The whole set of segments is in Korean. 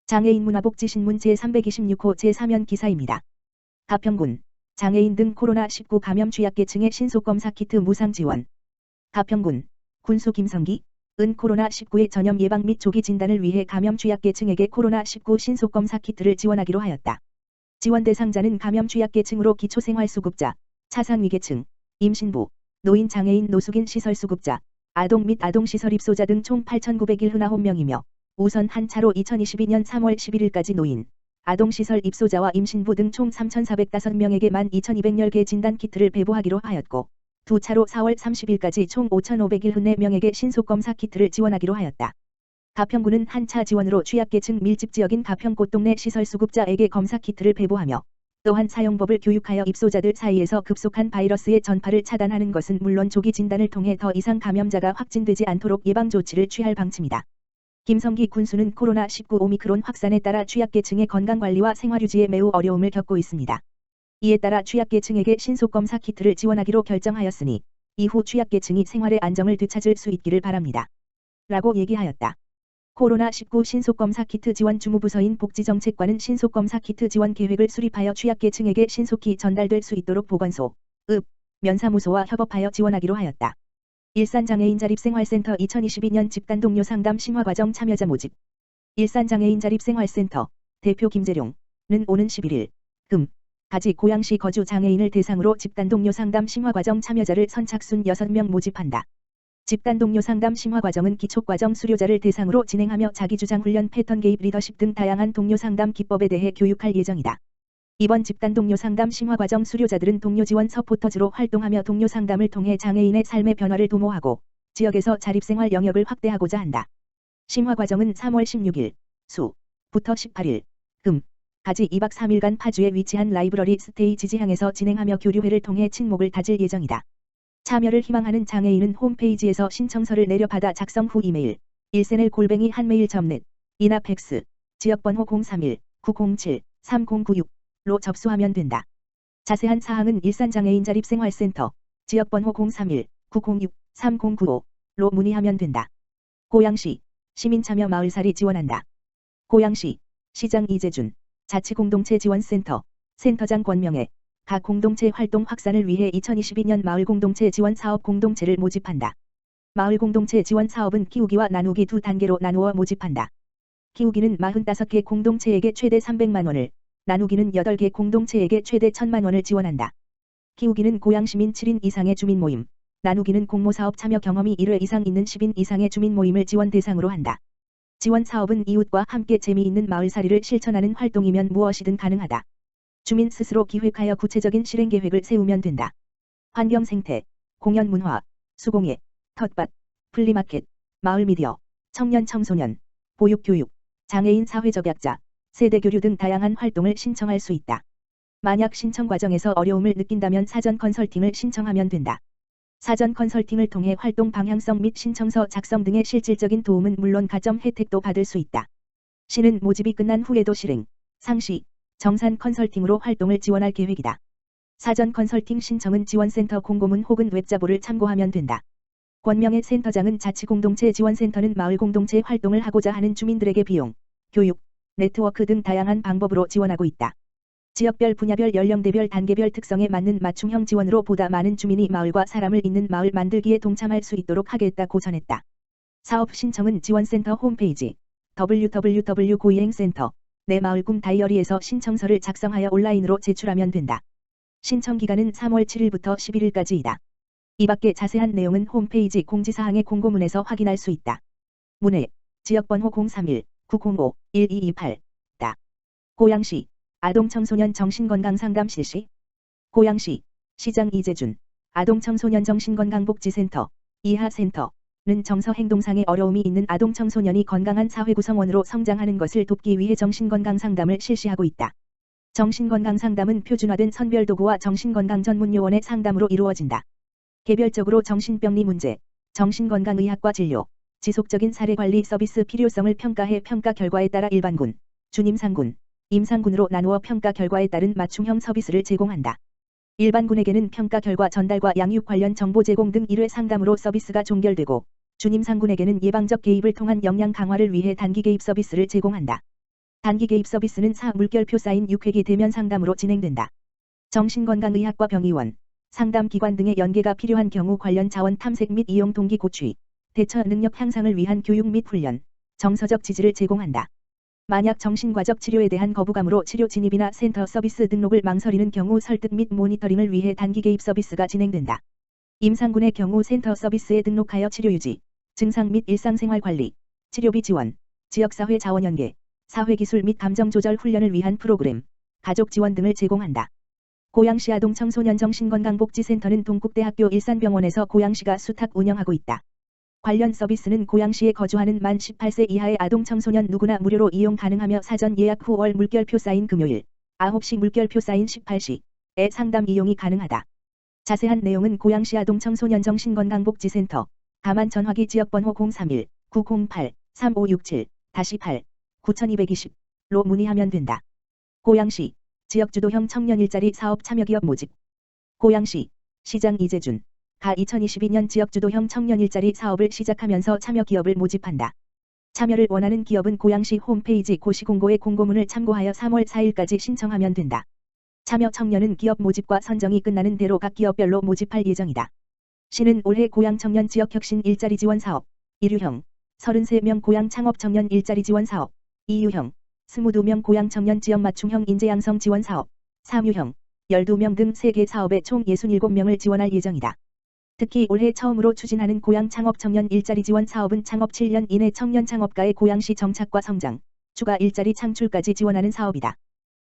장애인 문화복지신문 제326호 제3연 기사입니다. 가평군, 장애인 등 코로나19 감염 취약계층의 신속검사 키트 무상 지원. 가평군, 군수 김성기, 은 코로나19의 전염 예방 및 조기 진단을 위해 감염 취약계층에게 코로나19 신속검사 키트를 지원하기로 하였다. 지원 대상자는 감염 취약계층으로 기초생활수급자, 차상위계층, 임신부, 노인 장애인 노숙인 시설수급자, 아동 및 아동시설 입소자 등 총 8,901명이며 우선 한 차로 2022년 3월 11일까지 노인, 아동시설 입소자와 임신부 등 총 3,405명에게 12,210개 진단키트를 배부하기로 하였고 두 차로 4월 30일까지 총 5,504명에게 신속검사 키트를 지원하기로 하였다. 가평군은 한 차 지원으로 취약계층 밀집지역인 가평 꽃동네 시설수급자에게 검사키트를 배부하며 또한 사용법을 교육하여 입소자들 사이에서 급속한 바이러스의 전파를 차단하는 것은 물론 조기 진단을 통해 더 이상 감염자가 확진되지 않도록 예방조치를 취할 방침이다. 김성기 군수는 코로나19 오미크론 확산에 따라 취약계층의 건강관리와 생활유지에 매우 어려움을 겪고 있습니다. 이에 따라 취약계층에게 신속검사 키트를 지원하기로 결정하였으니 이후 취약계층이 생활의 안정을 되찾을 수 있기를 바랍니다. 라고 얘기하였다. 코로나19 신속검사 키트 지원 주무부서인 복지정책관은 신속검사 키트 지원 계획을 수립하여 취약계층에게 신속히 전달될 수 있도록 보건소, 읍, 면사무소와 협업하여 지원하기로 하였다. 일산장애인자립생활센터 2022년 집단동료 상담 심화과정 참여자 모집. 일산장애인자립생활센터 대표 김재룡은 오는 11일 금 가지 고양시 거주 장애인을 대상으로 집단동료 상담 심화과정 참여자를 선착순 6명 모집한다. 집단동료 상담 심화과정은 기초과정 수료자를 대상으로 진행하며 자기주장 훈련 패턴 개입 리더십 등 다양한 동료 상담 기법에 대해 교육할 예정이다. 이번 집단동료 상담 심화과정 수료자들은 동료 지원 서포터즈로 활동하며 동료 상담을 통해 장애인의 삶의 변화를 도모하고 지역에서 자립생활 영역을 확대하고자 한다. 심화과정은 3월 16일 수부터 18일 금 가지 2박 3일간 파주에 위치한 라이브러리 스테이 지지향에서 진행하며 교류회를 통해 친목을 다질 예정이다. 참여를 희망하는 장애인은 홈페이지에서 신청서를 내려받아 작성 후 이메일 일센엘@한메일.net 이나 팩스 지역번호 031-907-3096로 접수하면 된다. 자세한 사항은 일산장애인자립생활센터 지역번호 031-906-3095로 문의하면 된다. 고양시 시민참여 마을살이 지원한다. 고양시 시장 이재준 자치공동체 지원센터 센터장 권명애 각 공동체 활동 확산을 위해 2022년 마을공동체 지원 사업 공동체를 모집한다. 마을공동체 지원 사업은 키우기와 나누기 두 단계로 나누어 모집한다. 키우기는 45개 공동체에게 최대 300만 원을, 나누기는 8개 공동체에게 최대 1,000만 원을 지원한다. 키우기는 고양시민 7인 이상의 주민 모임, 나누기는 공모사업 참여 경험이 1회 이상 있는 10인 이상의 주민 모임을 지원 대상으로 한다. 지원 사업은 이웃과 함께 재미있는 마을살이를 실천하는 활동이면 무엇이든 가능하다. 주민 스스로 기획하여 구체적인 실행 계획을 세우면 된다. 환경 생태, 공연 문화, 수공예, 텃밭, 플리마켓, 마을 미디어, 청년 청소년, 보육 교육, 장애인 사회적 약자, 세대 교류 등 다양한 활동을 신청할 수 있다. 만약 신청 과정에서 어려움을 느낀다면 사전 컨설팅을 신청하면 된다. 사전 컨설팅을 통해 활동 방향성 및 신청서 작성 등의 실질적인 도움은 물론 가점 혜택도 받을 수 있다. 시는 모집이 끝난 후에도 실행, 상시, 정산 컨설팅으로 활동을 지원할 계획이다. 사전 컨설팅 신청은 지원센터 공고문 혹은 웹자보를 참고하면 된다. 권명애 센터장은 자치공동체 지원센터는 마을공동체 활동을 하고자 하는 주민들에게 비용, 교육, 네트워크 등 다양한 방법으로 지원하고 있다. 지역별 분야별 연령대별 단계별 특성에 맞는 맞춤형 지원으로 보다 많은 주민이 마을과 사람을 잇는 마을 만들기에 동참할 수 있도록 하겠다고 전했다. 사업 신청은 지원센터 홈페이지 www.고이행센터 내 마을 꿈 다이어리에서 신청서를 작성하여 온라인으로 제출하면 된다. 신청 기간은 3월 7일부터 11일까지이다. 이 밖에 자세한 내용은 홈페이지 공지사항의 공고문에서 확인할 수 있다. 문의 지역번호 031-905-1228 다. 고양시 아동청소년 정신건강상담 실시. 고양시 시장 이재준 아동청소년 정신건강복지센터 이하센터 는 정서행동상의 어려움이 있는 아동청소년이 건강한 사회구성원으로 성장하는 것을 돕기 위해 정신건강상담을 실시하고 있다. 정신건강상담은 표준화된 선별도구와 정신건강 전문요원의 상담으로 이루어진다. 개별적으로 정신병리 문제, 정신건강의학과 진료, 지속적인 사례관리 서비스 필요성을 평가해 평가 결과에 따라 일반군, 준임상군, 임상군으로 나누어 평가 결과에 따른 맞춤형 서비스를 제공한다. 일반군에게는 평가 결과 전달과 양육 관련 정보 제공 등 1회 상담으로 서비스가 종결되고 준임상군에게는 예방적 개입을 통한 역량 강화를 위해 단기 개입 서비스를 제공한다. 단기 개입 서비스는 물결표 쌓인 6회기 대면 상담으로 진행된다. 정신건강의학과 병의원, 상담기관 등의 연계가 필요한 경우 관련 자원 탐색 및 이용 동기 고취, 대처 능력 향상을 위한 교육 및 훈련, 정서적 지지를 제공한다. 만약 정신과적 치료에 대한 거부감으로 치료 진입이나 센터 서비스 등록을 망설이는 경우 설득 및 모니터링을 위해 단기 개입 서비스가 진행된다. 임상군의 경우 센터 서비스에 등록하여 치료 유지, 증상 및 일상생활 관리, 치료비 지원, 지역사회 자원 연계, 사회기술 및 감정조절 훈련을 위한 프로그램, 가족 지원 등을 제공한다. 고양시 아동청소년 정신건강복지센터는 동국대학교 일산병원에서 고양시가 수탁 운영하고 있다. 관련 서비스는 고양시에 거주하는 만 18세 이하의 아동청소년 누구나 무료로 이용 가능하며 사전 예약 후 월 물결표 쌓인 금요일 9시 물결표 쌓인 18시에 상담 이용이 가능하다. 자세한 내용은 고양시 아동청소년 정신건강복지센터 가만 전화기 지역번호 031-908-3567-8 9220로 문의하면 된다. 고양시 지역주도형 청년 일자리 사업 참여기업 모집. 고양시 시장 이재준 가 2022년 지역주도형 청년 일자리 사업을 시작하면서 참여기업을 모집한다. 참여를 원하는 기업은 고양시 홈페이지 고시공고의 공고문을 참고하여 3월 4일까지 신청하면 된다. 참여 청년은 기업 모집과 선정이 끝나는 대로 각 기업별로 모집할 예정이다. 시는 올해 고양 청년 지역혁신 일자리 지원 사업 1유형 33명 고양 창업 청년 일자리 지원 사업 2유형 22명 고양 청년 지역 맞춤형 인재 양성 지원 사업 3유형 12명 등 3개 사업에 총 67명을 지원할 예정이다. 특히 올해 처음으로 추진하는 고양 창업 청년 일자리 지원 사업은 창업 7년 이내 청년 창업가의 고양시 정착과 성장, 추가 일자리 창출까지 지원하는 사업이다.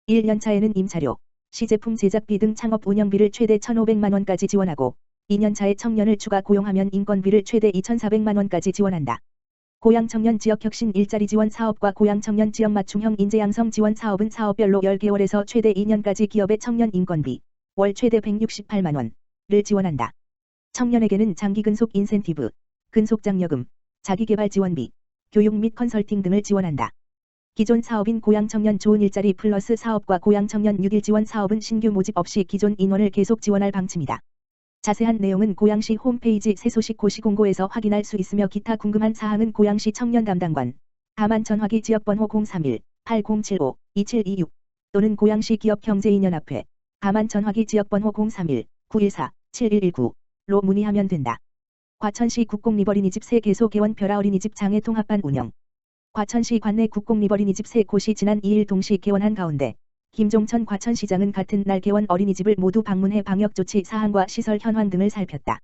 1년차에는 임차료, 시제품 제작비 등 창업 운영비를 최대 1,500만 원까지 지원하고 2년차에 청년을 추가 고용하면 인건비를 최대 2,400만 원까지 지원한다. 고양 청년 지역혁신 일자리 지원 사업과 고양 청년 지역 맞춤형 인재 양성 지원 사업은 사업별로 10개월에서 최대 2년까지 기업의 청년 인건비, 월 최대 168만 원을 지원한다. 청년에게는 장기 근속 인센티브, 근속장려금, 자기개발 지원비, 교육 및 컨설팅 등을 지원한다. 기존 사업인 고양 청년 좋은 일자리 플러스 사업과 고양 청년 6일 지원 사업은 신규 모집 없이 기존 인원을 계속 지원할 방침이다. 자세한 내용은 고양시 홈페이지 새소식 고시공고에서 확인할 수 있으며 기타 궁금한 사항은 고양시 청년 담당관, 가만 전화기 지역번호 031-8075-2726 또는 고양시 기업경제인연합회, 가만 전화기 지역번호 031-914-7119로 문의하면 된다. 과천시 국공리버리니집 새 개소 개원 벼라 어린이집 장애 통합반 운영. 과천시 관내 국공리버리니집 새 곳이 지난 2일 동시 개원한 가운데 김종천 과천시장은 같은 날 개원 어린이집을 모두 방문해 방역조치 사항과 시설 현황 등을 살폈다.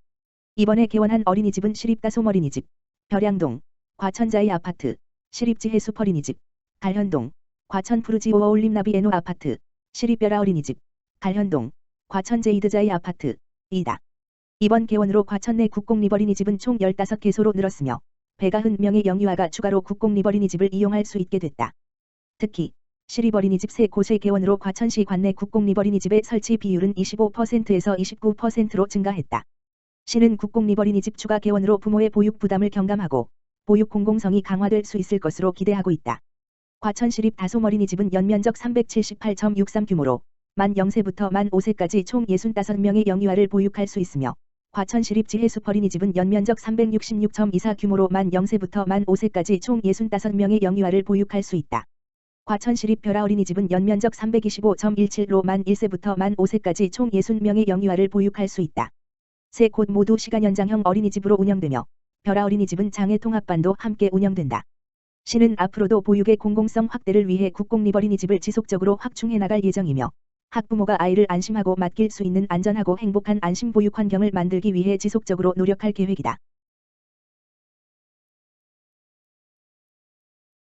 이번에 개원한 어린이집은 시립다솜 어린이집, 벼량동, 과천자이 아파트, 시립지혜 숲 어린이집, 갈현동, 과천 푸르지오 어울림나비 에노 아파트, 시립벼라 어린이집, 갈현동, 과천 제이드자이 아파트, 이다. 이번 개원으로 과천 내 국공리버리니집은 총 15개소로 늘었으며 190명의 영유아가 추가로 국공리버리니집을 이용할 수 있게 됐다. 특히 시립어린이집 새 곳의 개원으로 과천시 관내 국공리버리니집의 설치 비율은 25%에서 29%로 증가했다. 시는 국공리버리니집 추가 개원으로 부모의 보육 부담을 경감하고 보육 공공성이 강화될 수 있을 것으로 기대하고 있다. 과천시립 다솜 어린이집은 연면적 378.63 규모로 만 0세부터 만 5세까지 총 65명의 영유아를 보육할 수 있으며 과천시립 지혜숲 어린이집은 연면적 366.24 규모로 만 0세부터 만 5세까지 총 65명의 영유아를 보육할 수 있다. 과천시립 벼라 어린이집은 연면적 325.17로 만 1세부터 만 5세까지 총 60명의 영유아를 보육할 수 있다. 세 곳 모두 시간 연장형 어린이집으로 운영되며 벼라 어린이집은 장애 통합반도 함께 운영된다. 시는 앞으로도 보육의 공공성 확대를 위해 국공리버리니집을 지속적으로 확충해 나갈 예정이며 학부모가 아이를 안심하고 맡길 수 있는 안전하고 행복한 안심보육 환경을 만들기 위해 지속적으로 노력할 계획이다.